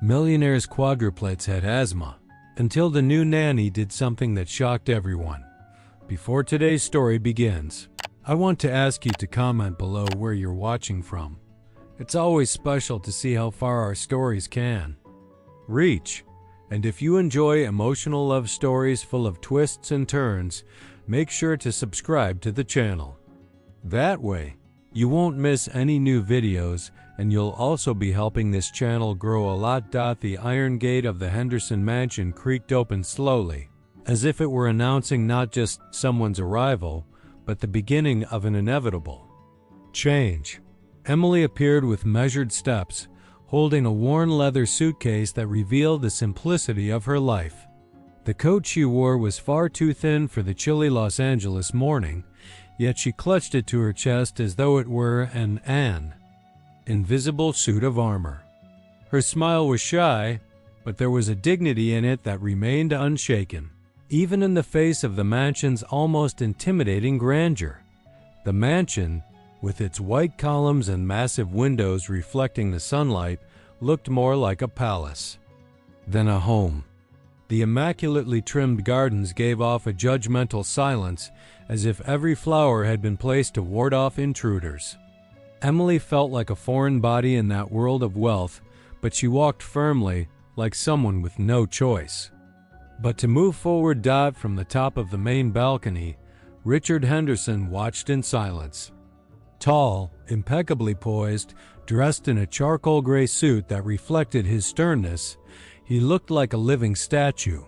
Millionaire's quadruplets had asthma, until the new nanny did something that shocked everyone. Before today's story begins, I want to ask you to comment below where you're watching from. It's always special to see how far our stories can reach. And if you enjoy emotional love stories full of twists and turns, make sure to subscribe to the channel. That way, you won't miss any new videos, and you'll also be helping this channel grow a lot. The iron gate of the Henderson mansion creaked open slowly, as if it were announcing not just someone's arrival, but the beginning of an inevitable change. Emily appeared with measured steps, holding a worn leather suitcase that revealed the simplicity of her life. The coat she wore was far too thin for the chilly Los Angeles morning, yet she clutched it to her chest as though it were an invisible suit of armor. Her smile was shy, but there was a dignity in it that remained unshaken, even in the face of the mansion's almost intimidating grandeur. The mansion, with its white columns and massive windows reflecting the sunlight, looked more like a palace than a home. The immaculately trimmed gardens gave off a judgmental silence, as if every flower had been placed to ward off intruders. Emily felt like a foreign body in that world of wealth, but she walked firmly, like someone with no choice but to move forward. From the top of the main balcony, Richard Henderson watched in silence. Tall, impeccably poised, dressed in a charcoal gray suit that reflected his sternness, he looked like a living statue.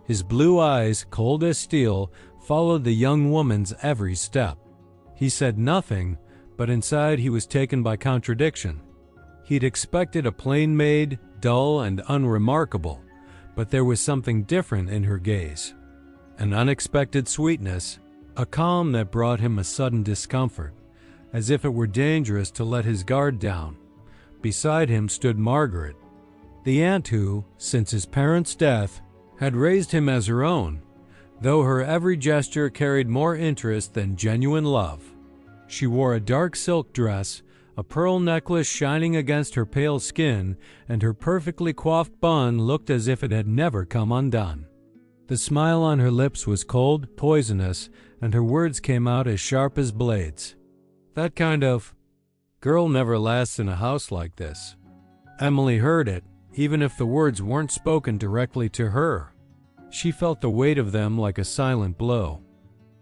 His blue eyes, cold as steel, followed the young woman's every step. He said nothing, but inside he was taken by contradiction. He'd expected a plain-made, dull, and unremarkable, but there was something different in her gaze. An unexpected sweetness, a calm that brought him a sudden discomfort, as if it were dangerous to let his guard down. Beside him stood Margaret, the aunt who, since his parents' death, had raised him as her own, though her every gesture carried more interest than genuine love. She wore a dark silk dress, a pearl necklace shining against her pale skin, and her perfectly coiffed bun looked as if it had never come undone. The smile on her lips was cold, poisonous, and her words came out as sharp as blades. That kind of girl never lasts in a house like this. Emily heard it, even if the words weren't spoken directly to her. She felt the weight of them like a silent blow.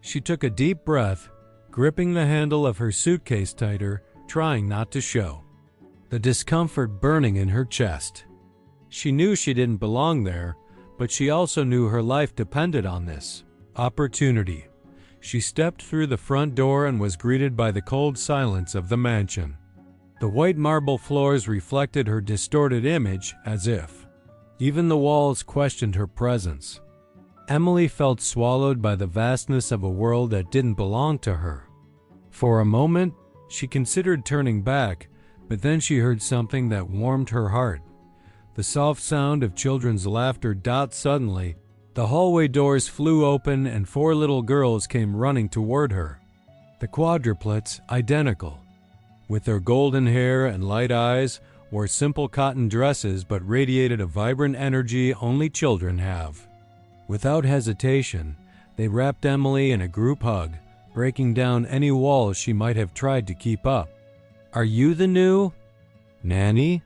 She took a deep breath, gripping the handle of her suitcase tighter, trying not to show the discomfort burning in her chest. She knew she didn't belong there, but she also knew her life depended on this opportunity. She stepped through the front door and was greeted by the cold silence of the mansion. The white marble floors reflected her distorted image, as if even the walls questioned her presence. Emily felt swallowed by the vastness of a world that didn't belong to her. For a moment, she considered turning back, but then she heard something that warmed her heart. The soft sound of children's laughter. Suddenly, the hallway doors flew open and 4 little girls came running toward her. The quadruplets, identical, with their golden hair and light eyes, wore simple cotton dresses but radiated a vibrant energy only children have. Without hesitation, they wrapped Emily in a group hug, breaking down any walls she might have tried to keep up. "Are you the new nanny?"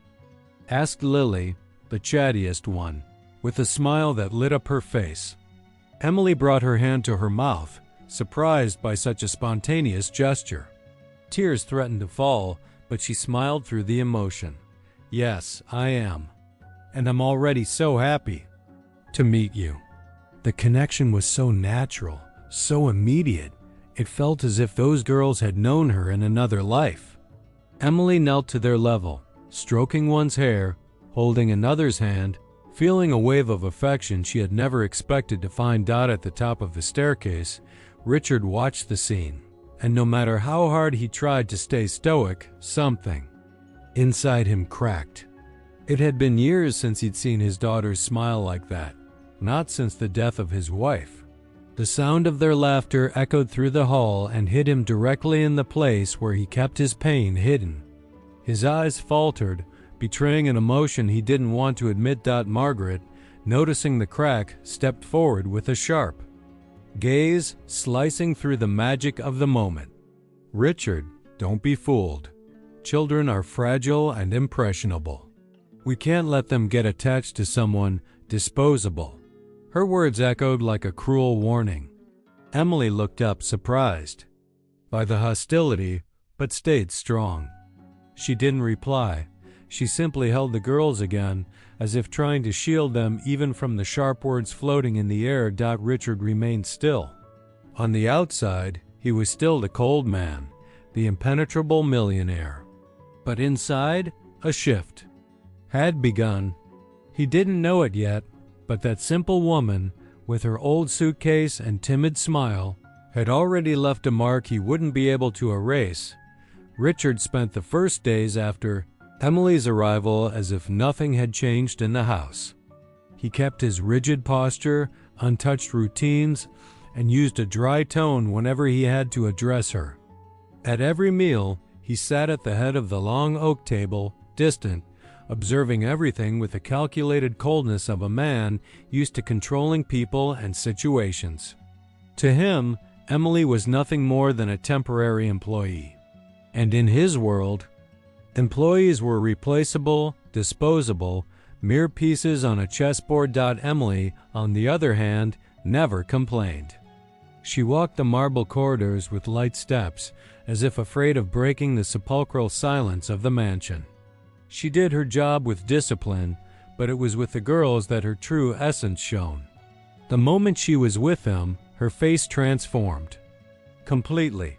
asked Lily, the chattiest one, with a smile that lit up her face. Emily brought her hand to her mouth, surprised by such a spontaneous gesture. Tears threatened to fall, but she smiled through the emotion. "Yes, I am. And I'm already so happy to meet you." The connection was so natural, so immediate. It felt as if those girls had known her in another life. Emily knelt to their level, stroking one's hair, holding another's hand, feeling a wave of affection she had never expected to find. At the top of the staircase, Richard watched the scene, and no matter how hard he tried to stay stoic, something inside him cracked. It had been years since he'd seen his daughters smile like that, not since the death of his wife. The sound of their laughter echoed through the hall and hit him directly in the place where he kept his pain hidden. His eyes faltered, betraying an emotion he didn't want to admit. Margaret, noticing the crack, stepped forward with a sharp gaze slicing through the magic of the moment. "Richard, don't be fooled. Children are fragile and impressionable. We can't let them get attached to someone disposable." Her words echoed like a cruel warning. Emily looked up, surprised by the hostility, but stayed strong. She didn't reply. She simply held the girls again, as if trying to shield them even from the sharp words floating in the air. Richard remained still. On the outside, he was still the cold man, the impenetrable millionaire. But inside, a shift had begun. He didn't know it yet, but that simple woman, with her old suitcase and timid smile, had already left a mark he wouldn't be able to erase. Richard spent the first days after Emily's arrival as if nothing had changed in the house. He kept his rigid posture, untouched routines, and used a dry tone whenever he had to address her. At every meal, he sat at the head of the long oak table, distant, observing everything with the calculated coldness of a man used to controlling people and situations. To him, Emily was nothing more than a temporary employee. And in his world, employees were replaceable, disposable, mere pieces on a chessboard. Emily, on the other hand, never complained. She walked the marble corridors with light steps, as if afraid of breaking the sepulchral silence of the mansion. She did her job with discipline, but it was with the girls that her true essence shone. The moment she was with them, her face transformed completely.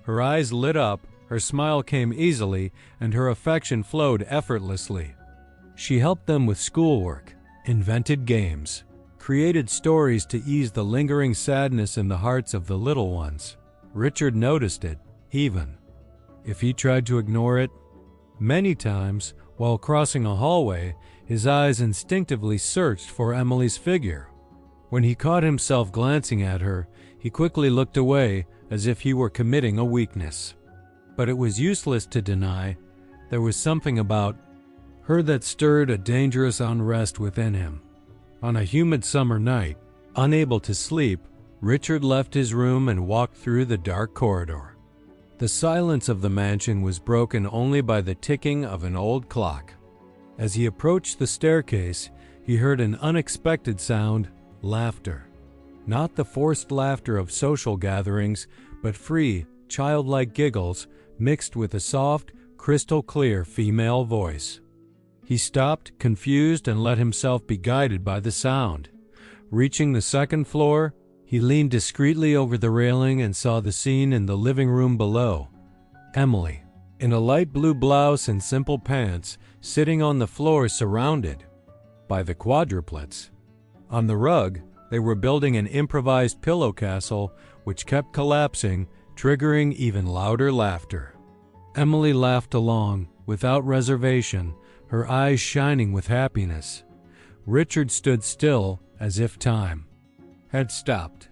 Her eyes lit up, her smile came easily, and her affection flowed effortlessly. She helped them with schoolwork, invented games, created stories to ease the lingering sadness in the hearts of the little ones. Richard noticed it, even if he tried to ignore it. Many times, while crossing a hallway, his eyes instinctively searched for Emily's figure. When he caught himself glancing at her, he quickly looked away as if he were committing a weakness. But it was useless to deny. There was something about her that stirred a dangerous unrest within him. On a humid summer night, unable to sleep, Richard left his room and walked through the dark corridor. The silence of the mansion was broken only by the ticking of an old clock. As he approached the staircase, he heard an unexpected sound: laughter. Not the forced laughter of social gatherings, but free, childlike giggles mixed with a soft, crystal-clear female voice. He stopped, confused, and let himself be guided by the sound. Reaching the second floor, he leaned discreetly over the railing and saw the scene in the living room below. Emily, in a light blue blouse and simple pants, sitting on the floor surrounded by the quadruplets. On the rug, they were building an improvised pillow castle which kept collapsing, triggering even louder laughter. Emily laughed along, without reservation, her eyes shining with happiness. Richard stood still, as if time had stopped.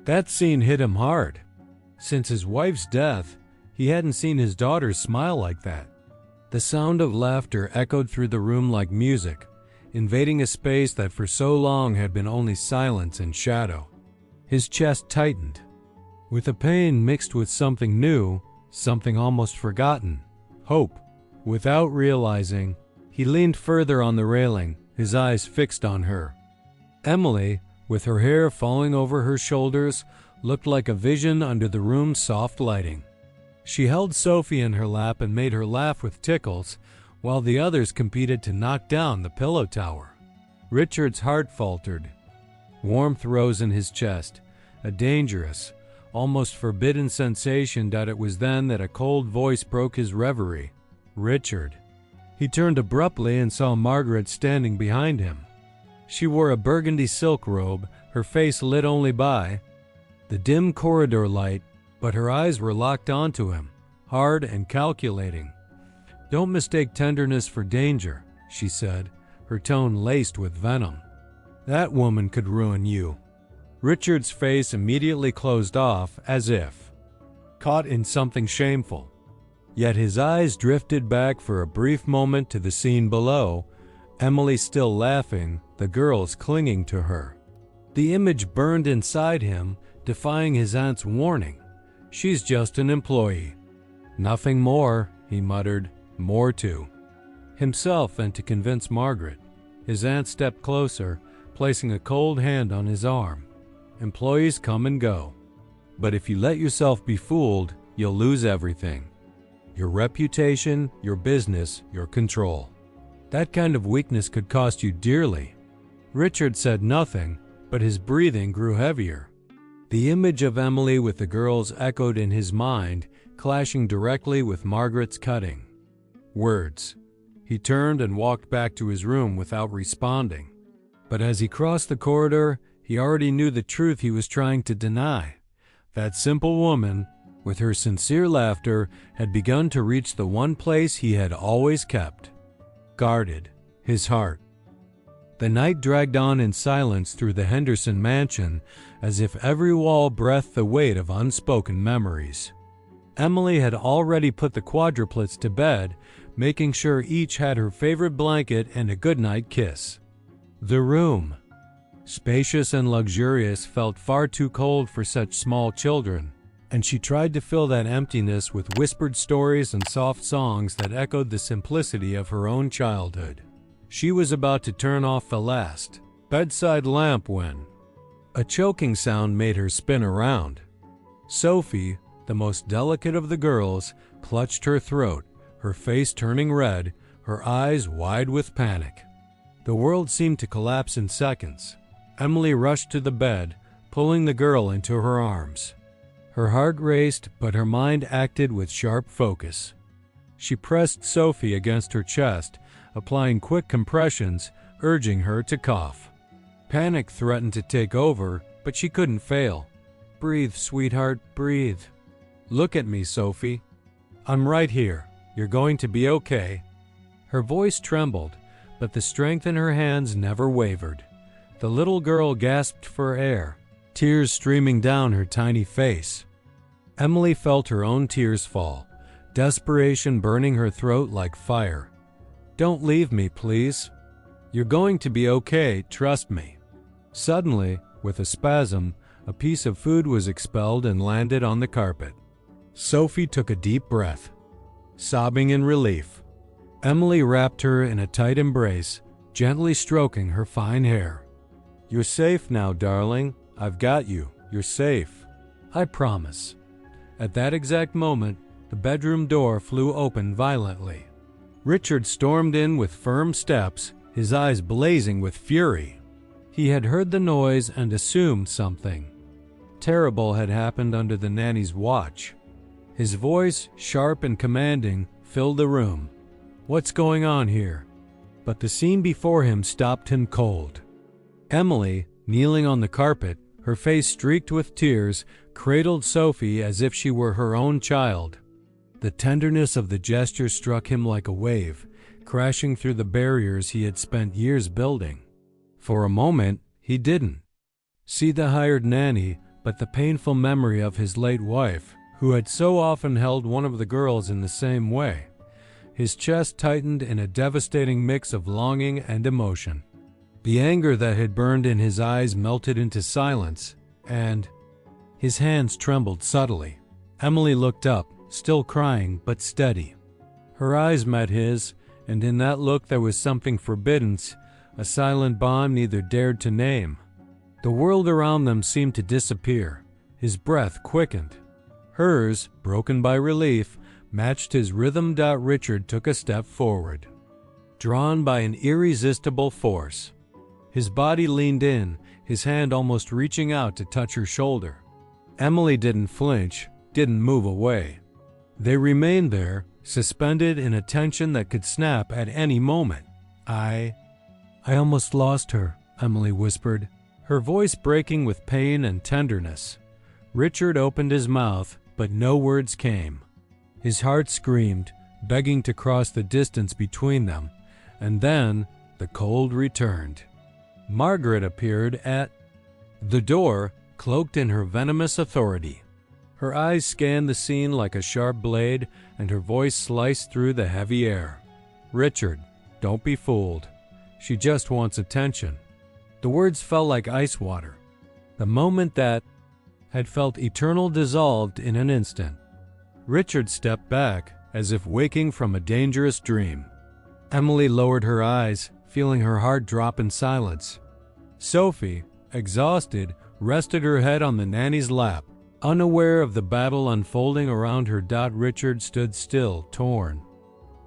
That scene hit him hard. Since his wife's death, he hadn't seen his daughter smile like that. The sound of laughter echoed through the room like music, invading a space that for so long had been only silence and shadow. His chest tightened, with a pain mixed with something new, something almost forgotten: hope. Without realizing, he leaned further on the railing, his eyes fixed on her. Emily, with her hair falling over her shoulders, looked like a vision under the room's soft lighting. She held Sophie in her lap and made her laugh with tickles, while the others competed to knock down the pillow tower. Richard's heart faltered. Warmth rose in his chest, a dangerous, almost forbidden sensation. It was then that a cold voice broke his reverie. Richard. He turned abruptly and saw Margaret standing behind him. She wore a burgundy silk robe, her face lit only by the dim corridor light, but her eyes were locked onto him, hard and calculating. "Don't mistake tenderness for danger," she said, her tone laced with venom. "That woman could ruin you." Richard's face immediately closed off, as if caught in something shameful. Yet his eyes drifted back for a brief moment to the scene below, Emily still laughing, the girls clinging to her. The image burned inside him, defying his aunt's warning. "She's just an employee." "Nothing more," he muttered, "more to himself and to convince Margaret." His aunt stepped closer, placing a cold hand on his arm. "Employees come and go. But if you let yourself be fooled, you'll lose everything. Your reputation, your business, your control. That kind of weakness could cost you dearly." Richard said nothing, but his breathing grew heavier. The image of Emily with the girls echoed in his mind, clashing directly with Margaret's cutting words. He turned and walked back to his room without responding. But as he crossed the corridor, he already knew the truth he was trying to deny. That simple woman, with her sincere laughter, had begun to reach the one place he had always kept guarded, his heart. The night dragged on in silence through the Henderson mansion, as if every wall breathed the weight of unspoken memories. Emily had already put the quadruplets to bed, making sure each had her favorite blanket and a goodnight kiss. The room, spacious and luxurious, felt far too cold for such small children, and she tried to fill that emptiness with whispered stories and soft songs that echoed the simplicity of her own childhood. She was about to turn off the last bedside lamp when a choking sound made her spin around. Sophie, the most delicate of the girls, clutched her throat, her face turning red, her eyes wide with panic. The world seemed to collapse in seconds. Emily rushed to the bed, pulling the girl into her arms. Her heart raced, but her mind acted with sharp focus. She pressed Sophie against her chest, applying quick compressions, urging her to cough. Panic threatened to take over, but she couldn't fail. "Breathe, sweetheart, breathe. Look at me, Sophie. I'm right here. You're going to be okay." Her voice trembled, but the strength in her hands never wavered. The little girl gasped for air, tears streaming down her tiny face. Emily felt her own tears fall, desperation burning her throat like fire. "Don't leave me, please. You're going to be okay, trust me." Suddenly, with a spasm, a piece of food was expelled and landed on the carpet. Sophie took a deep breath, sobbing in relief. Emily wrapped her in a tight embrace, gently stroking her fine hair. "You're safe now, darling. I've got you. You're safe. I promise." At that exact moment, the bedroom door flew open violently. Richard stormed in with firm steps, his eyes blazing with fury. He had heard the noise and assumed something terrible had happened under the nanny's watch. His voice, sharp and commanding, filled the room. "What's going on here?" But the scene before him stopped him cold. Emily, kneeling on the carpet, her face streaked with tears, cradled Sophie as if she were her own child. The tenderness of the gesture struck him like a wave, crashing through the barriers he had spent years building. For a moment, he didn't see the hired nanny, but the painful memory of his late wife, who had so often held one of the girls in the same way. His chest tightened in a devastating mix of longing and emotion. The anger that had burned in his eyes melted into silence, and his hands trembled subtly. Emily looked up, still crying but steady. Her eyes met his, and in that look there was something forbidden, a silent bond neither dared to name. The world around them seemed to disappear. His breath quickened. Hers, broken by relief, matched his rhythm. Richard took a step forward, drawn by an irresistible force. His body leaned in, his hand almost reaching out to touch her shoulder. Emily didn't flinch, didn't move away. They remained there, suspended in a tension that could snap at any moment. I almost lost her," Emily whispered, her voice breaking with pain and tenderness. Richard opened his mouth, but no words came. His heart screamed, begging to cross the distance between them, and then the cold returned. Margaret appeared at the door, cloaked in her venomous authority. Her eyes scanned the scene like a sharp blade, and her voice sliced through the heavy air. "Richard, don't be fooled. She just wants attention." The words fell like ice water. The moment that had felt eternal dissolved in an instant. Richard stepped back, as if waking from a dangerous dream. Emily lowered her eyes, feeling her heart drop in silence. Sophie, exhausted, rested her head on the nanny's lap, unaware of the battle unfolding around her. Richard stood still, torn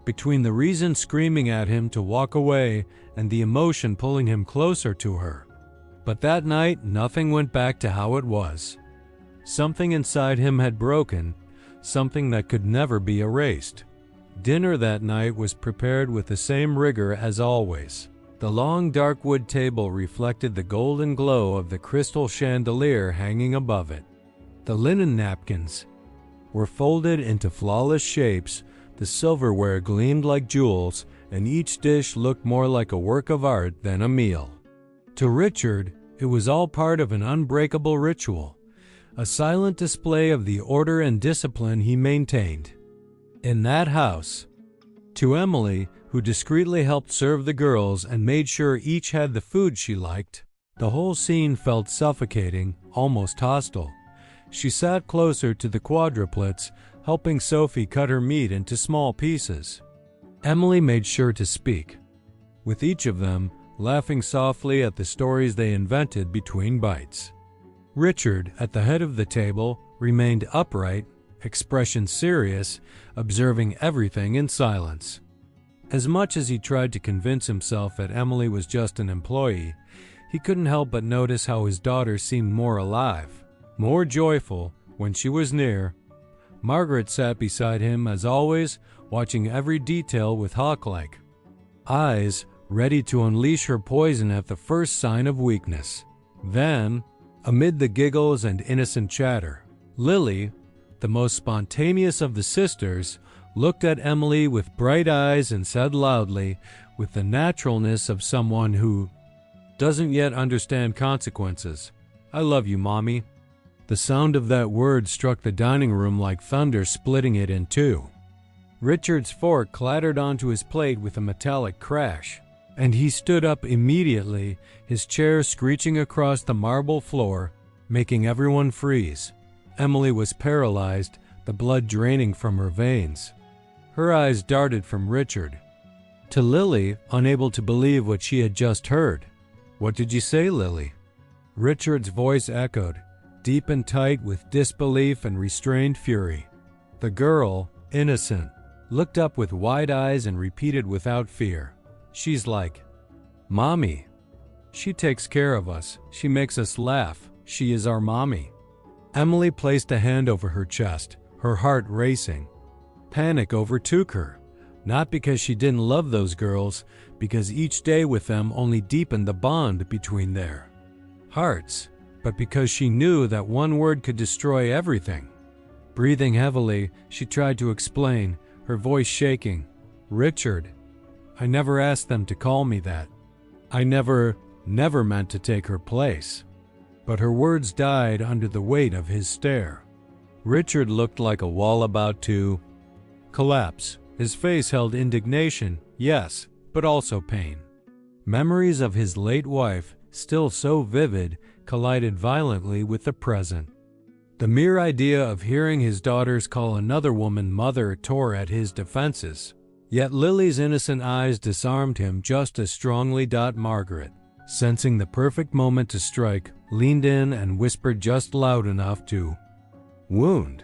between the reason screaming at him to walk away and the emotion pulling him closer to her. But that night, nothing went back to how it was. Something inside him had broken, something that could never be erased. Dinner that night was prepared with the same rigor as always. The long dark wood table reflected the golden glow of the crystal chandelier hanging above it. The linen napkins were folded into flawless shapes, the silverware gleamed like jewels, and each dish looked more like a work of art than a meal. To Richard, it was all part of an unbreakable ritual, a silent display of the order and discipline he maintained in that house. To Emily, who discreetly helped serve the girls and made sure each had the food she liked, the whole scene felt suffocating, almost hostile. She sat closer to the quadruplets, helping Sophie cut her meat into small pieces. Emily made sure to speak with each of them, laughing softly at the stories they invented between bites. Richard, at the head of the table, remained upright, expression serious, observing everything in silence. As much as he tried to convince himself that Emily was just an employee, he couldn't help but notice how his daughter seemed more alive, more joyful when she was near. Margaret sat beside him as always, watching every detail with hawk-like eyes, ready to unleash her poison at the first sign of weakness. Then, amid the giggles and innocent chatter, Lily, the most spontaneous of the sisters, looked at Emily with bright eyes and said loudly, with the naturalness of someone who doesn't yet understand consequences, "I love you, Mommy." The sound of that word struck the dining room like thunder, splitting it in two. Richard's fork clattered onto his plate with a metallic crash, and he stood up immediately, his chair screeching across the marble floor, making everyone freeze. Emily was paralyzed, the blood draining from her veins. Her eyes darted from Richard to Lily, unable to believe what she had just heard. "What did you say, Lily?" Richard's voice echoed, deep and tight with disbelief and restrained fury. The girl, innocent, looked up with wide eyes and repeated without fear, "She's like Mommy. She takes care of us. She makes us laugh. She is our mommy." Emily placed a hand over her chest, her heart racing. Panic overtook her, not because she didn't love those girls, because each day with them only deepened the bond between their hearts, but because she knew that one word could destroy everything. Breathing heavily, she tried to explain, her voice shaking, "Richard, I never asked them to call me that. I never meant to take her place." But her words died under the weight of his stare. Richard looked like a wall about to collapse. His face held indignation, yes, but also pain. Memories of his late wife, still so vivid, collided violently with the present. The mere idea of hearing his daughters call another woman mother tore at his defenses. Yet Lily's innocent eyes disarmed him just as strongly. Margaret, sensing the perfect moment to strike, leaned in and whispered just loud enough to wound.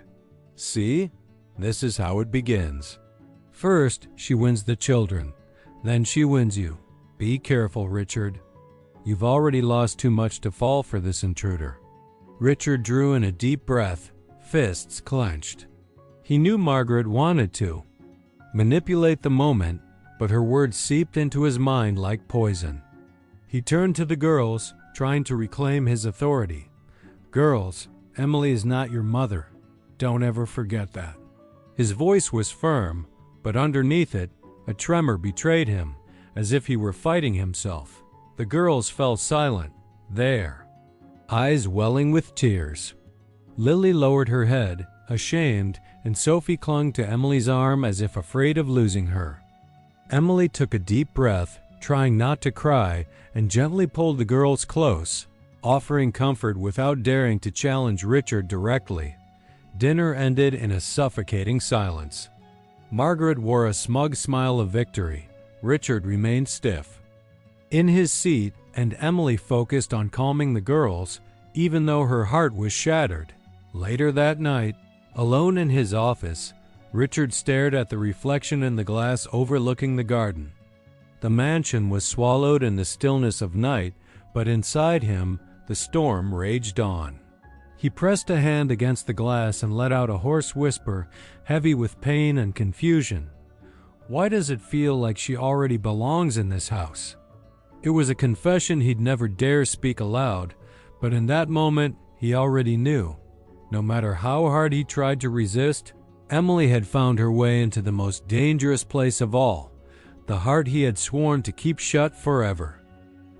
"See? This is how it begins. First, she wins the children. Then she wins you. Be careful, Richard. You've already lost too much to fall for this intruder." Richard drew in a deep breath, fists clenched. He knew Margaret wanted to manipulate the moment, but her words seeped into his mind like poison. He turned to the girls, trying to reclaim his authority. "Girls, Emily is not your mother. Don't ever forget that." His voice was firm, but underneath it, a tremor betrayed him, as if he were fighting himself. The girls fell silent, there, eyes welling with tears. Lily lowered her head, ashamed, and Sophie clung to Emily's arm as if afraid of losing her. Emily took a deep breath, trying not to cry, and gently pulled the girls close, offering comfort without daring to challenge Richard directly. Dinner ended in a suffocating silence. Margaret wore a smug smile of victory. Richard remained stiff in his seat, and Emily focused on calming the girls, even though her heart was shattered. Later that night, alone in his office, Richard stared at the reflection in the glass overlooking the garden. The mansion was swallowed in the stillness of night, but inside him, the storm raged on. He pressed a hand against the glass and let out a hoarse whisper, heavy with pain and confusion. Why does it feel like she already belongs in this house? It was a confession he'd never dare speak aloud, but in that moment, he already knew. No matter how hard he tried to resist, Emily had found her way into the most dangerous place of all, the heart he had sworn to keep shut forever.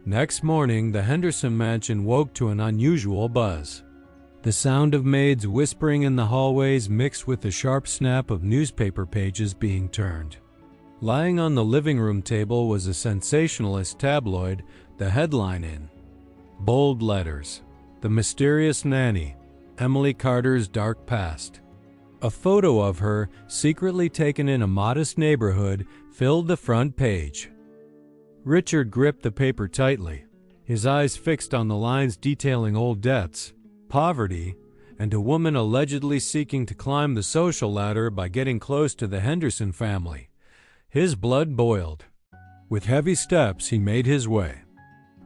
Next morning, the Henderson mansion woke to an unusual buzz. The sound of maids whispering in the hallways mixed with the sharp snap of newspaper pages being turned. Lying on the living room table was a sensationalist tabloid, the headline in bold letters, "The Mysterious Nanny, Emily Carter's Dark Past." A photo of her, secretly taken in a modest neighborhood, filled the front page. Richard gripped the paper tightly, his eyes fixed on the lines detailing old debts, poverty, and a woman allegedly seeking to climb the social ladder by getting close to the Henderson family. His blood boiled. With heavy steps, he made his way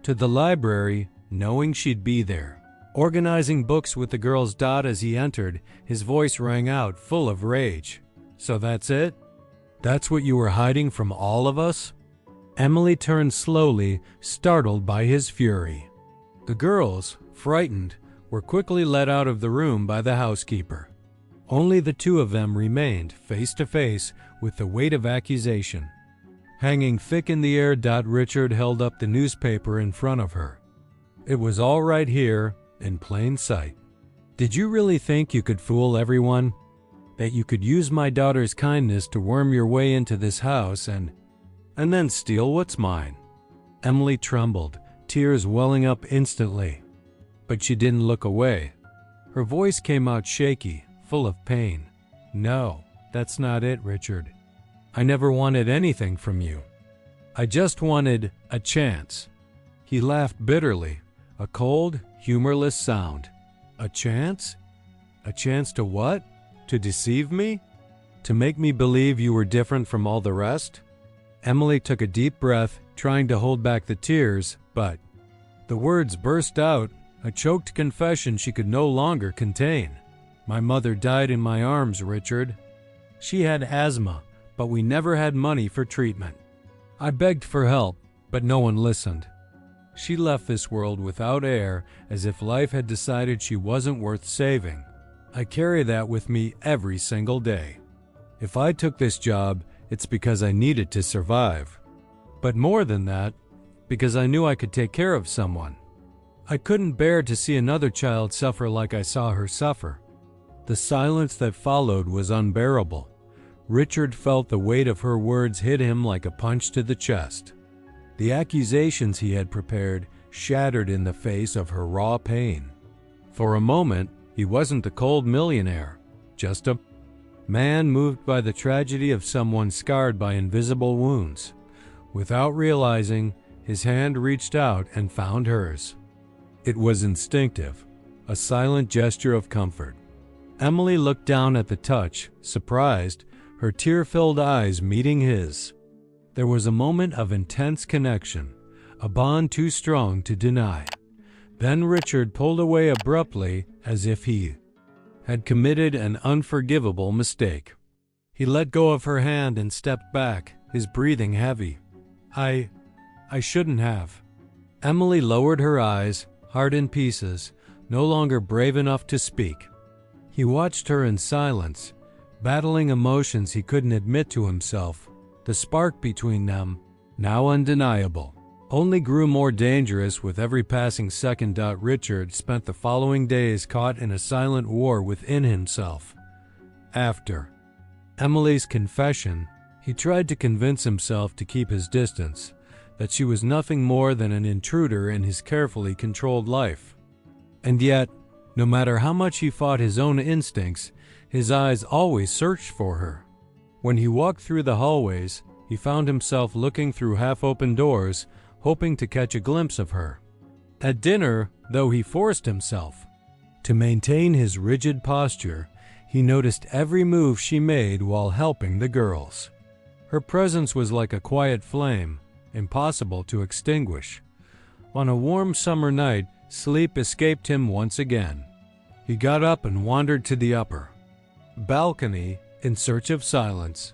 to the library, knowing she'd be there. Organizing books with the girls' dot as he entered, his voice rang out, full of rage. "So that's it? That's what you were hiding from all of us?" Emily turned slowly, startled by his fury. The girls, frightened, were quickly led out of the room by the housekeeper. Only the two of them remained, face to face, with the weight of accusation. Hanging thick in the air, Richard held up the newspaper in front of her. It was all right here, in plain sight. "Did you really think you could fool everyone? That you could use my daughter's kindness to worm your way into this house and then steal what's mine?" Emily trembled, tears welling up instantly. But she didn't look away. Her voice came out shaky, full of pain. "No, that's not it, Richard. I never wanted anything from you. I just wanted a chance." He laughed bitterly, a cold, humorless sound. "A chance? A chance to what? To deceive me? To make me believe you were different from all the rest?" Emily took a deep breath, trying to hold back the tears, but the words burst out, a choked confession she could no longer contain. "My mother died in my arms, Richard. She had asthma, but we never had money for treatment. I begged for help, but no one listened. She left this world without air, as if life had decided she wasn't worth saving. I carry that with me every single day. If I took this job, it's because I needed to survive. But more than that, because I knew I could take care of someone. I couldn't bear to see another child suffer like I saw her suffer." The silence that followed was unbearable. Richard felt the weight of her words hit him like a punch to the chest. The accusations he had prepared shattered in the face of her raw pain. For a moment, he wasn't a cold millionaire, just a man moved by the tragedy of someone scarred by invisible wounds. Without realizing, his hand reached out and found hers. It was instinctive, a silent gesture of comfort. Emily looked down at the touch, surprised, her tear-filled eyes meeting his. There was a moment of intense connection, a bond too strong to deny. Then Richard pulled away abruptly, as if he had committed an unforgivable mistake. He let go of her hand and stepped back, his breathing heavy. I shouldn't have." Emily lowered her eyes, heart in pieces, no longer brave enough to speak. He watched her in silence, battling emotions he couldn't admit to himself. The spark between them, now undeniable, only grew more dangerous with every passing second. Richard spent the following days caught in a silent war within himself. After Emily's confession, he tried to convince himself to keep his distance, that she was nothing more than an intruder in his carefully controlled life. And yet, no matter how much he fought his own instincts, his eyes always searched for her. When he walked through the hallways, he found himself looking through half-open doors, hoping to catch a glimpse of her. At dinner, though he forced himself to maintain his rigid posture, he noticed every move she made while helping the girls. Her presence was like a quiet flame, impossible to extinguish. On a warm summer night, sleep escaped him once again. He got up and wandered to the upper balcony in search of silence.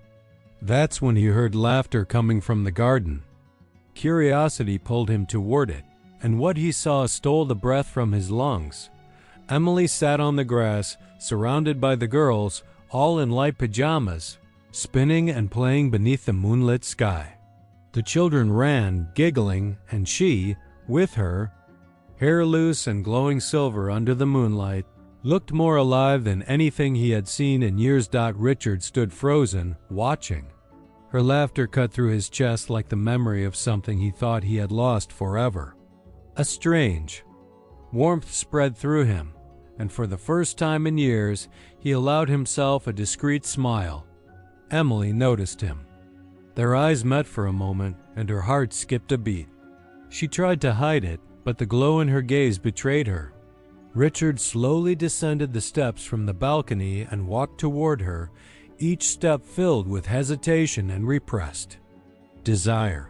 That's when he heard laughter coming from the garden. Curiosity pulled him toward it, and what he saw stole the breath from his lungs. Emily sat on the grass, surrounded by the girls, all in light pajamas, spinning and playing beneath the moonlit sky. The children ran, giggling, and she, with her, hair loose and glowing silver under the moonlight, looked more alive than anything he had seen in years. Richard stood frozen, watching. Her laughter cut through his chest like the memory of something he thought he had lost forever. A strange warmth spread through him, and for the first time in years, he allowed himself a discreet smile. Emily noticed him. Their eyes met for a moment, and her heart skipped a beat. She tried to hide it, but the glow in her gaze betrayed her. Richard slowly descended the steps from the balcony and walked toward her, each step filled with hesitation and repressed desire.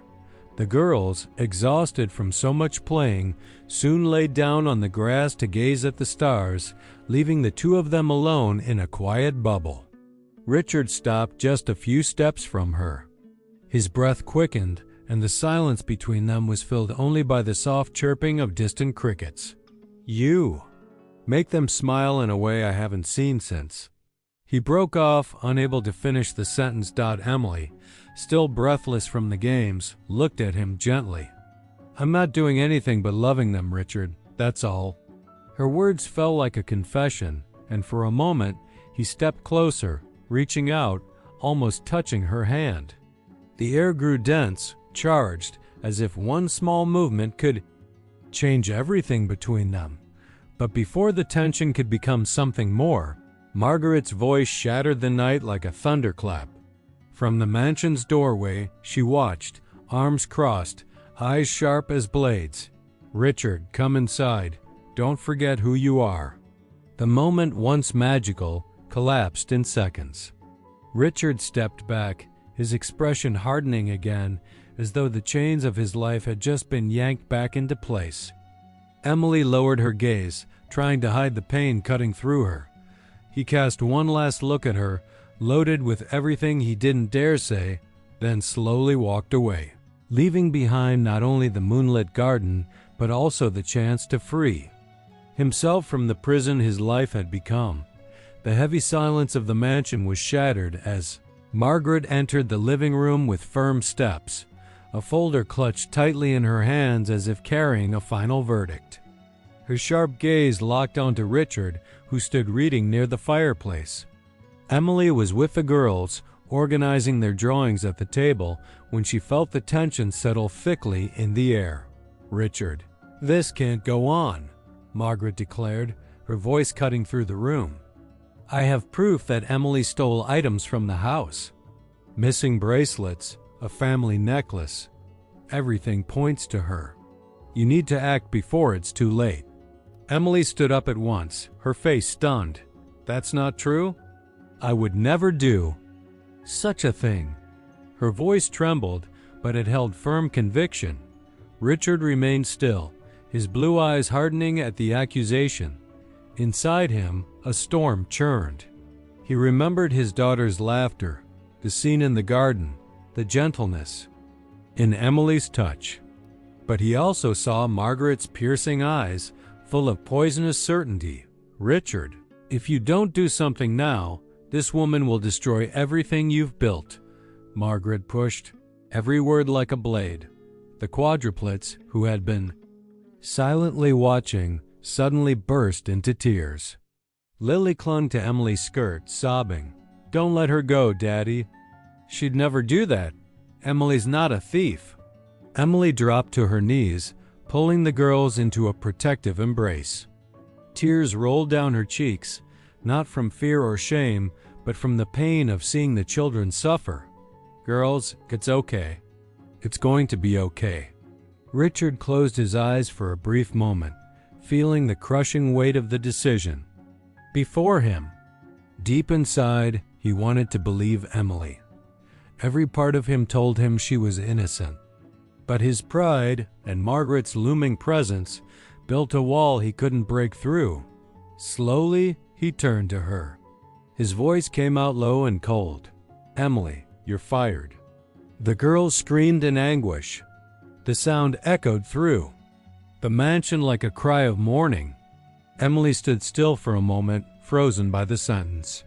The girls, exhausted from so much playing, soon lay down on the grass to gaze at the stars, leaving the two of them alone in a quiet bubble. Richard stopped just a few steps from her. His breath quickened, and the silence between them was filled only by the soft chirping of distant crickets. "You make them smile in a way I haven't seen since." He broke off, unable to finish the sentence. Emily, still breathless from the games, looked at him gently. "I'm not doing anything but loving them, Richard, that's all." Her words fell like a confession, and for a moment he stepped closer, reaching out, almost touching her hand. The air grew dense, charged, as if one small movement could change everything between them. But before the tension could become something more, Margaret's voice shattered the night like a thunderclap. From the mansion's doorway, she watched, arms crossed, eyes sharp as blades. "Richard, come inside. Don't forget who you are." The moment, once magical, collapsed in seconds. Richard stepped back, his expression hardening again, as though the chains of his life had just been yanked back into place. Emily lowered her gaze, trying to hide the pain cutting through her. He cast one last look at her, loaded with everything he didn't dare say, then slowly walked away, leaving behind not only the moonlit garden, but also the chance to free himself from the prison his life had become. The heavy silence of the mansion was shattered as Margaret entered the living room with firm steps, a folder clutched tightly in her hands as if carrying a final verdict. Her sharp gaze locked onto Richard, who stood reading near the fireplace. Emily was with the girls, organizing their drawings at the table, when she felt the tension settle thickly in the air. "Richard, this can't go on," Margaret declared, her voice cutting through the room. "I have proof that Emily stole items from the house. Missing bracelets, a family necklace. Everything points to her. You need to act before it's too late." Emily stood up at once, her face stunned. "That's not true? I would never do such a thing." Her voice trembled, but it held firm conviction. Richard remained still, his blue eyes hardening at the accusation. Inside him, a storm churned. He remembered his daughter's laughter, the scene in the garden, the gentleness in Emily's touch. But he also saw Margaret's piercing eyes, full of poisonous certainty. "Richard, if you don't do something now, this woman will destroy everything you've built." Margaret pushed, every word like a blade. The quadruplets, who had been silently watching, suddenly burst into tears. Lily clung to Emily's skirt, sobbing. Don't let her go, Daddy. She'd never do that. Emily's not a thief. Emily dropped to her knees, pulling the girls into a protective embrace. Tears rolled down her cheeks, not from fear or shame, but from the pain of seeing the children suffer. Girls, it's okay. It's going to be okay. Richard closed his eyes for a brief moment, feeling the crushing weight of the decision before him. Deep inside, he wanted to believe Emily. Every part of him told him she was innocent. But his pride and Margaret's looming presence built a wall he couldn't break through. Slowly, he turned to her. His voice came out low and cold. "Emily, you're fired." The girls screamed in anguish. The sound echoed through the mansion like a cry of mourning. Emily stood still for a moment, frozen by the sentence.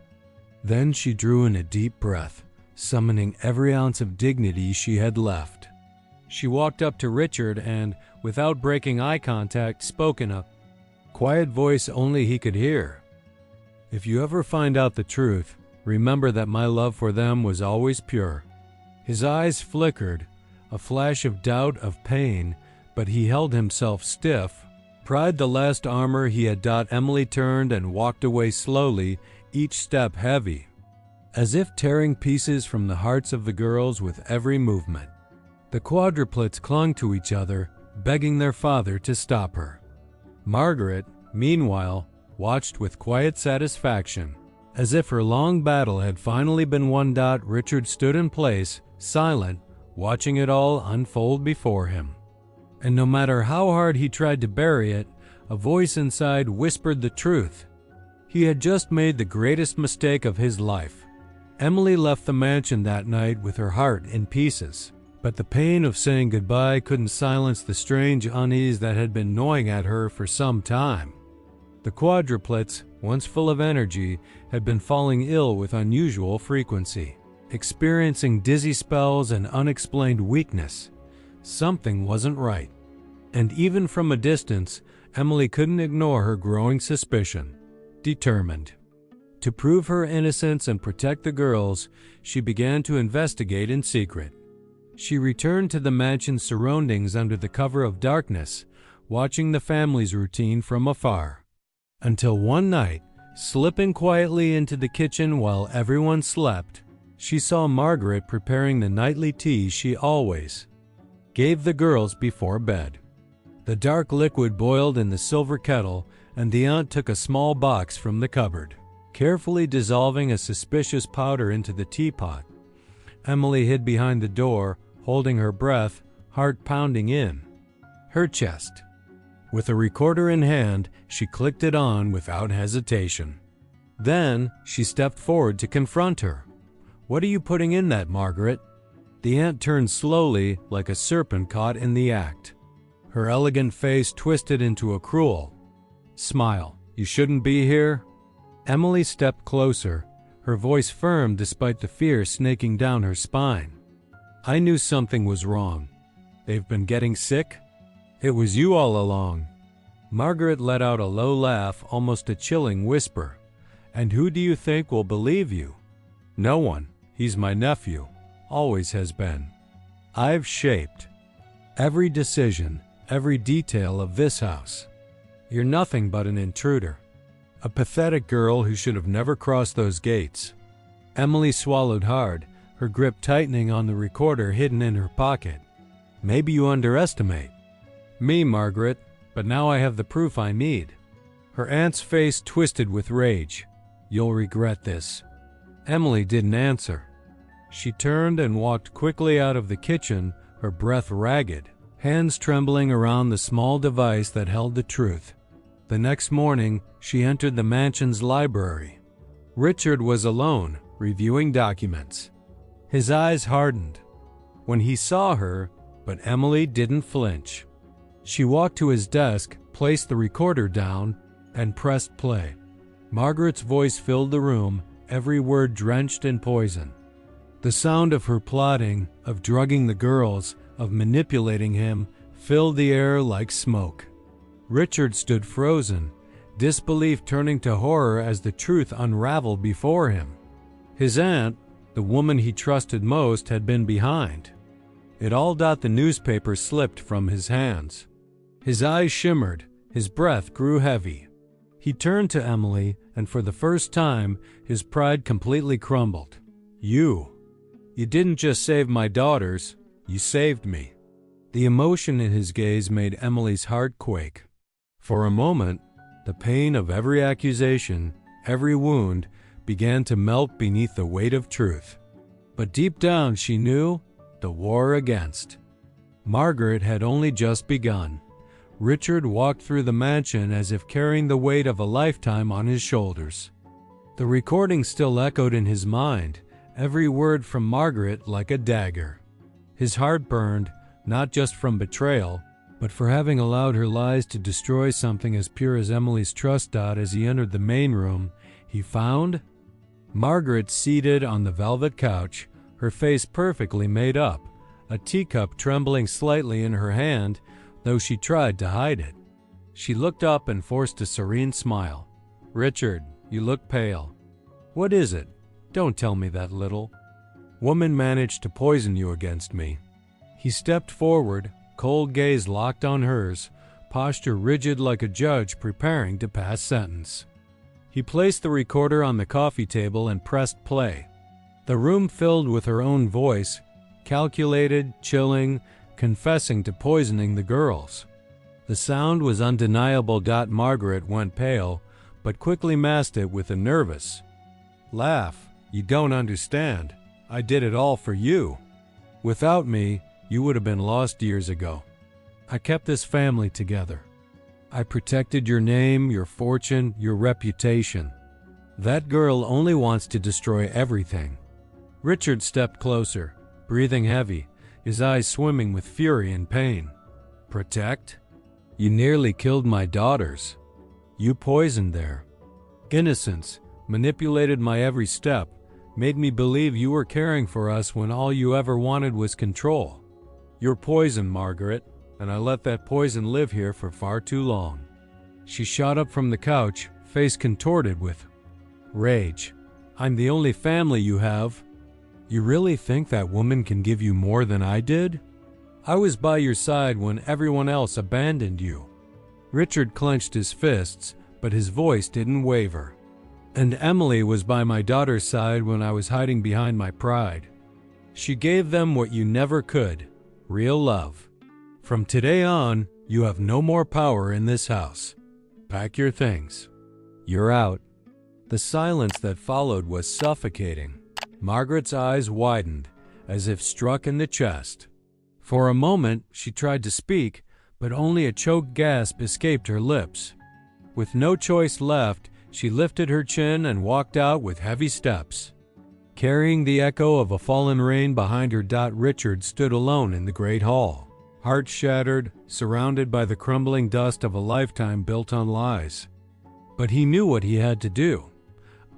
Then she drew in a deep breath, summoning every ounce of dignity she had left. She walked up to Richard and, without breaking eye contact, spoke in a quiet voice only he could hear. "If you ever find out the truth, remember that my love for them was always pure." His eyes flickered, a flash of doubt, of pain, but he held himself stiff. Pride the last armor he had. Emily turned and walked away slowly, each step heavy, as if tearing pieces from the hearts of the girls with every movement. The quadruplets clung to each other, begging their father to stop her. Margaret, meanwhile, watched with quiet satisfaction, as if her long battle had finally been won. Richard stood in place, silent, watching it all unfold before him. And no matter how hard he tried to bury it, a voice inside whispered the truth. He had just made the greatest mistake of his life. Emily left the mansion that night with her heart in pieces, but the pain of saying goodbye couldn't silence the strange unease that had been gnawing at her for some time. The quadruplets, once full of energy, had been falling ill with unusual frequency, experiencing dizzy spells and unexplained weakness. Something wasn't right. And even from a distance, Emily couldn't ignore her growing suspicion. Determined to prove her innocence and protect the girls, she began to investigate in secret. She returned to the mansion's surroundings under the cover of darkness, watching the family's routine from afar. Until one night, slipping quietly into the kitchen while everyone slept, she saw Margaret preparing the nightly tea she always gave the girls before bed. The dark liquid boiled in the silver kettle, and the aunt took a small box from the cupboard, carefully dissolving a suspicious powder into the teapot. Emily hid behind the door, holding her breath, heart pounding in her chest. With a recorder in hand, she clicked it on without hesitation. Then she stepped forward to confront her. "What are you putting in that, Margaret?" The aunt turned slowly, like a serpent caught in the act. Her elegant face twisted into a cruel smile. "You shouldn't be here." Emily stepped closer, her voice firm despite the fear snaking down her spine. "I knew something was wrong. They've been getting sick. It was you all along." Margaret let out a low laugh, almost a chilling whisper. "And who do you think will believe you?" "No one. He's my nephew. Always has been. I've shaped every decision, every detail of this house. You're nothing but an intruder. A pathetic girl who should have never crossed those gates." Emily swallowed hard, her grip tightening on the recorder hidden in her pocket. "Maybe you underestimate me, Margaret, but now I have the proof I need." Her aunt's face twisted with rage. "You'll regret this." Emily didn't answer. She turned and walked quickly out of the kitchen, her breath ragged, hands trembling around the small device that held the truth. The next morning, she entered the mansion's library. Richard was alone, reviewing documents. His eyes hardened when he saw her, but Emily didn't flinch. She walked to his desk, placed the recorder down, and pressed play. Margaret's voice filled the room, every word drenched in poison. The sound of her plotting, of drugging the girls, of manipulating him, filled the air like smoke. Richard stood frozen, disbelief turning to horror as the truth unraveled before him. His aunt, the woman he trusted most, had been behind. It all. The newspaper slipped from his hands. His eyes shimmered, his breath grew heavy. He turned to Emily, and for the first time, his pride completely crumbled. You didn't just save my daughters, you saved me. The emotion in his gaze made Emily's heart quake. For a moment, the pain of every accusation, every wound, began to melt beneath the weight of truth. But deep down she knew the war against Margaret had only just begun. Richard walked through the mansion as if carrying the weight of a lifetime on his shoulders. The recording still echoed in his mind, every word from Margaret like a dagger. His heart burned, not just from betrayal, but for having allowed her lies to destroy something as pure as Emily's trust. As he entered the main room, he found Margaret seated on the velvet couch, her face perfectly made up, a teacup trembling slightly in her hand, though she tried to hide it. She looked up and forced a serene smile. "Richard, you look pale. What is it? Don't tell me that little woman managed to poison you against me." He stepped forward, cold gaze locked on hers, posture rigid like a judge preparing to pass sentence. He placed the recorder on the coffee table and pressed play. The room filled with her own voice, calculated, chilling, confessing to poisoning the girls. The sound was undeniable. Margaret went pale, but quickly masked it with a nervous laugh. "You don't understand. I did it all for you. Without me, you would have been lost years ago. I kept this family together. I protected your name, your fortune, your reputation. That girl only wants to destroy everything." Richard stepped closer, breathing heavy, his eyes swimming with fury and pain. "Protect? You nearly killed my daughters. You poisoned their innocence, manipulated my every step, made me believe you were caring for us when all you ever wanted was control. You're poison, Margaret, and I let that poison live here for far too long." She shot up from the couch, face contorted with rage. "I'm the only family you have. You really think that woman can give you more than I did? I was by your side when everyone else abandoned you." Richard clenched his fists, but his voice didn't waver. "And Emily was by my daughter's side when I was hiding behind my pride. She gave them what you never could, real love. From today on, you have no more power in this house. Pack your things. You're out." The silence that followed was suffocating. Margaret's eyes widened, as if struck in the chest. For a moment, she tried to speak, but only a choked gasp escaped her lips. With no choice left, she lifted her chin and walked out with heavy steps. Carrying the echo of a fallen rain behind her. Richard stood alone in the great hall, heart shattered, surrounded by the crumbling dust of a lifetime built on lies. But he knew what he had to do.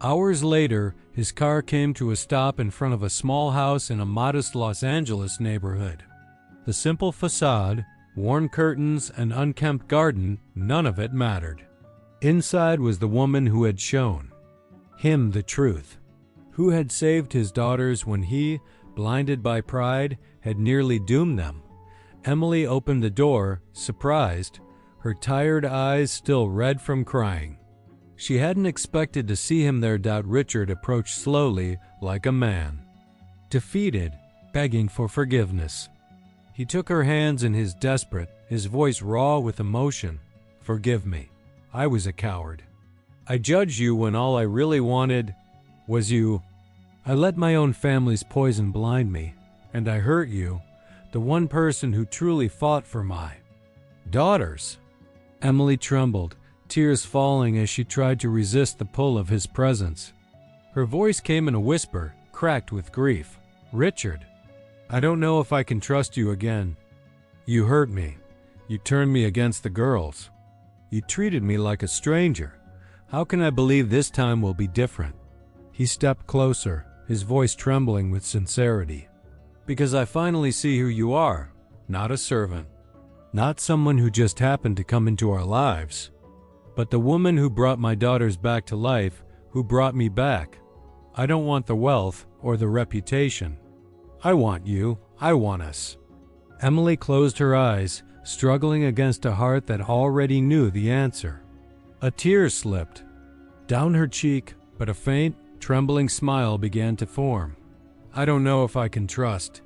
Hours later, his car came to a stop in front of a small house in a modest Los Angeles neighborhood. The simple facade, worn curtains, and unkempt garden, none of it mattered. Inside was the woman who had shown him the truth, who had saved his daughters when he, blinded by pride, had nearly doomed them. Emily opened the door, surprised, her tired eyes still red from crying. She hadn't expected to see him there. Richard approached slowly, like a man, defeated, begging for forgiveness. He took her hands in his desperate, his voice raw with emotion. "Forgive me. I was a coward. I judged you when all I really wanted was you. I let my own family's poison blind me, and I hurt you, the one person who truly fought for my daughters." Emily trembled, tears falling as she tried to resist the pull of his presence. Her voice came in a whisper, cracked with grief. "Richard, I don't know if I can trust you again. You hurt me. You turned me against the girls. You treated me like a stranger. How can I believe this time will be different?" He stepped closer, his voice trembling with sincerity. "Because I finally see who you are, not a servant, not someone who just happened to come into our lives, but the woman who brought my daughters back to life, who brought me back. I don't want the wealth or the reputation. I want you. I want us." Emily closed her eyes, struggling against a heart that already knew the answer. A tear slipped down her cheek, but a faint, trembling smile began to form. "I don't know if I can trust,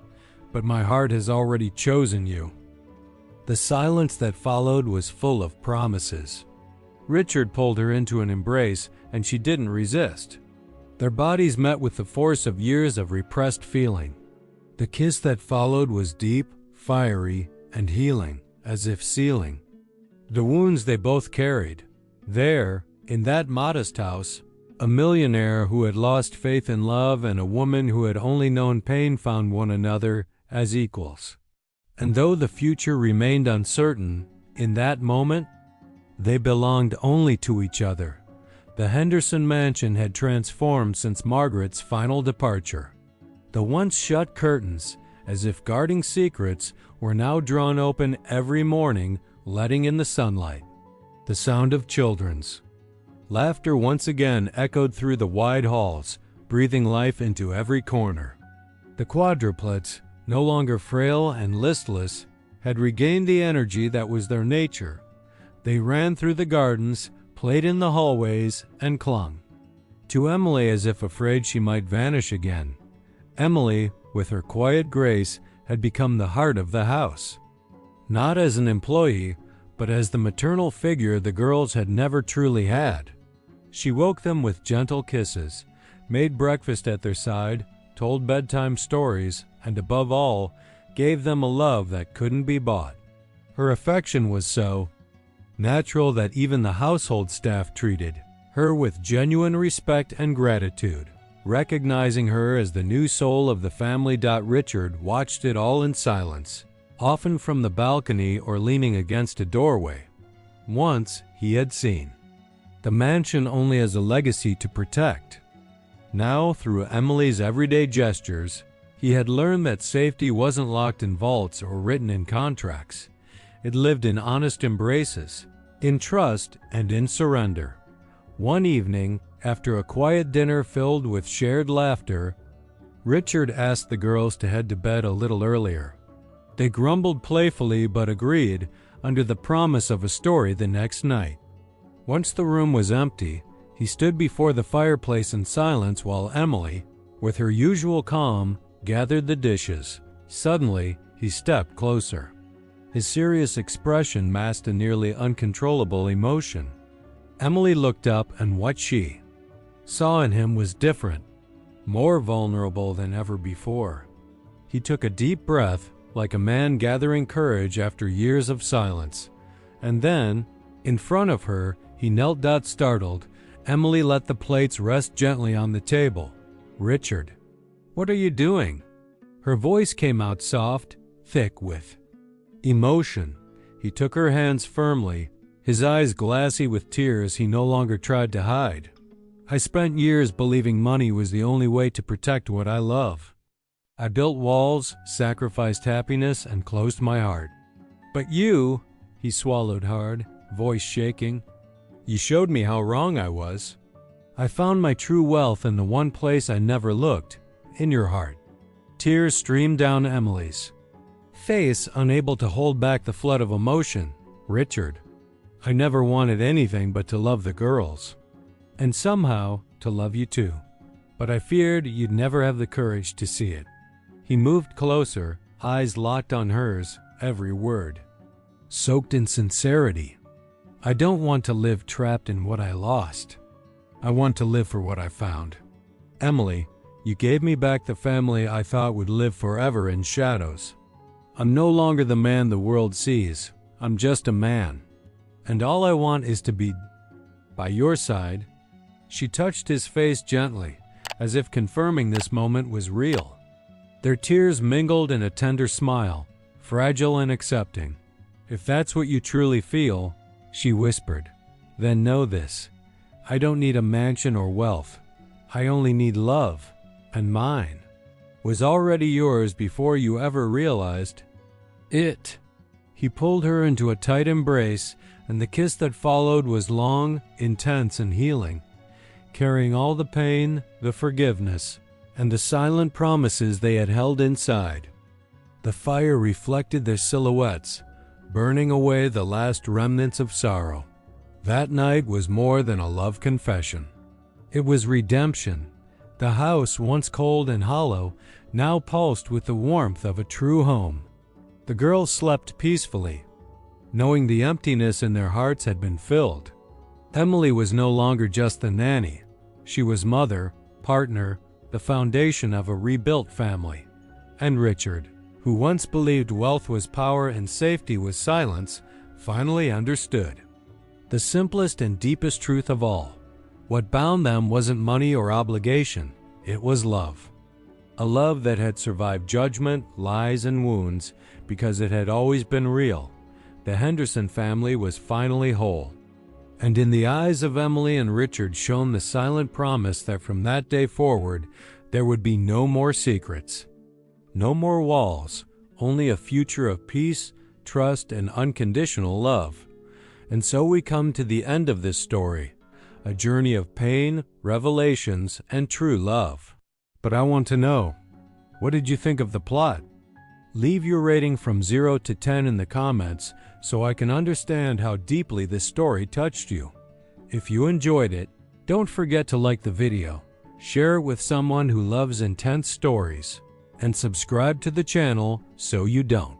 but my heart has already chosen you." The silence that followed was full of promises. Richard pulled her into an embrace, and she didn't resist. Their bodies met with the force of years of repressed feeling. The kiss that followed was deep, fiery, and healing, as if sealing the wounds they both carried. There, in that modest house, a millionaire who had lost faith in love and a woman who had only known pain found one another as equals. And though the future remained uncertain, in that moment, they belonged only to each other. The Henderson mansion had transformed since Margaret's final departure. The once shut curtains, as if guarding secrets, were now drawn open every morning, letting in the sunlight. The sound of children's laughter once again echoed through the wide halls, breathing life into every corner. The quadruplets, no longer frail and listless, had regained the energy that was their nature. They ran through the gardens, played in the hallways, and clung to Emily as if afraid she might vanish again. Emily, with her quiet grace, had become the heart of the house. Not as an employee, but as the maternal figure the girls had never truly had. She woke them with gentle kisses, made breakfast at their side, told bedtime stories, and above all, gave them a love that couldn't be bought. Her affection was so natural that even the household staff treated her with genuine respect and gratitude, recognizing her as the new soul of the family. Richard watched it all in silence, often from the balcony or leaning against a doorway. Once he had seen the mansion only as a legacy to protect. Now, through Emily's everyday gestures, he had learned that safety wasn't locked in vaults or written in contracts. It lived in honest embraces, in trust, and in surrender. One evening, after a quiet dinner filled with shared laughter, Richard asked the girls to head to bed a little earlier. They grumbled playfully but agreed, under the promise of a story the next night. Once the room was empty, he stood before the fireplace in silence while Emily, with her usual calm, gathered the dishes. Suddenly, he stepped closer. His serious expression masked a nearly uncontrollable emotion. Emily looked up, and what she saw in him was different, more vulnerable than ever before. He took a deep breath, like a man gathering courage after years of silence. And then, in front of her, he knelt. Startled, Emily let the plates rest gently on the table. "Richard, what are you doing?" Her voice came out soft, thick with emotion. He took her hands firmly, his eyes glassy with tears he no longer tried to hide. "I spent years believing money was the only way to protect what I love. I built walls, sacrificed happiness, and closed my heart. But you," he swallowed hard, voice shaking, "you showed me how wrong I was. I found my true wealth in the one place I never looked, in your heart." Tears streamed down Emily's face, unable to hold back the flood of emotion. "Richard, I never wanted anything but to love the girls. And somehow, to love you too. But I feared you'd never have the courage to see it." He moved closer, eyes locked on hers, every word soaked in sincerity. "I don't want to live trapped in what I lost. I want to live for what I found. Emily, you gave me back the family I thought would live forever in shadows. I'm no longer the man the world sees. I'm just a man. And all I want is to be by your side." She touched his face gently, as if confirming this moment was real. Their tears mingled in a tender smile, fragile and accepting. "If that's what you truly feel," she whispered, "then know this. I don't need a mansion or wealth. I only need love, and mine was already yours before you ever realized it." He pulled her into a tight embrace, and the kiss that followed was long, intense, and healing. carrying all the pain, the forgiveness, and the silent promises they had held inside. The fire reflected their silhouettes, burning away the last remnants of sorrow. That night was more than a love confession. It was redemption. The house, once cold and hollow, now pulsed with the warmth of a true home. The girls slept peacefully, knowing the emptiness in their hearts had been filled. Emily was no longer just the nanny. She was mother, partner, the foundation of a rebuilt family. And Richard, who once believed wealth was power and safety was silence, finally understood the simplest and deepest truth of all. What bound them wasn't money or obligation, it was love. A love that had survived judgment, lies, and wounds because it had always been real. The Henderson family was finally whole. And in the eyes of Emily and Richard shone the silent promise that from that day forward, there would be no more secrets. No more walls, only a future of peace, trust, and unconditional love. And so we come to the end of this story, a journey of pain, revelations, and true love. But I want to know, what did you think of the plot? Leave your rating from 0 to 10 in the comments so I can understand how deeply this story touched you. If you enjoyed it, don't forget to like the video, share it with someone who loves intense stories, and subscribe to the channel so you don't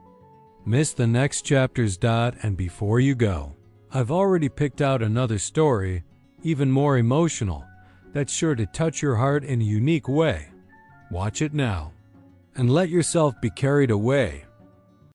miss the next chapters. And before you go, I've already picked out another story, even more emotional, that's sure to touch your heart in a unique way. Watch it now, and let yourself be carried away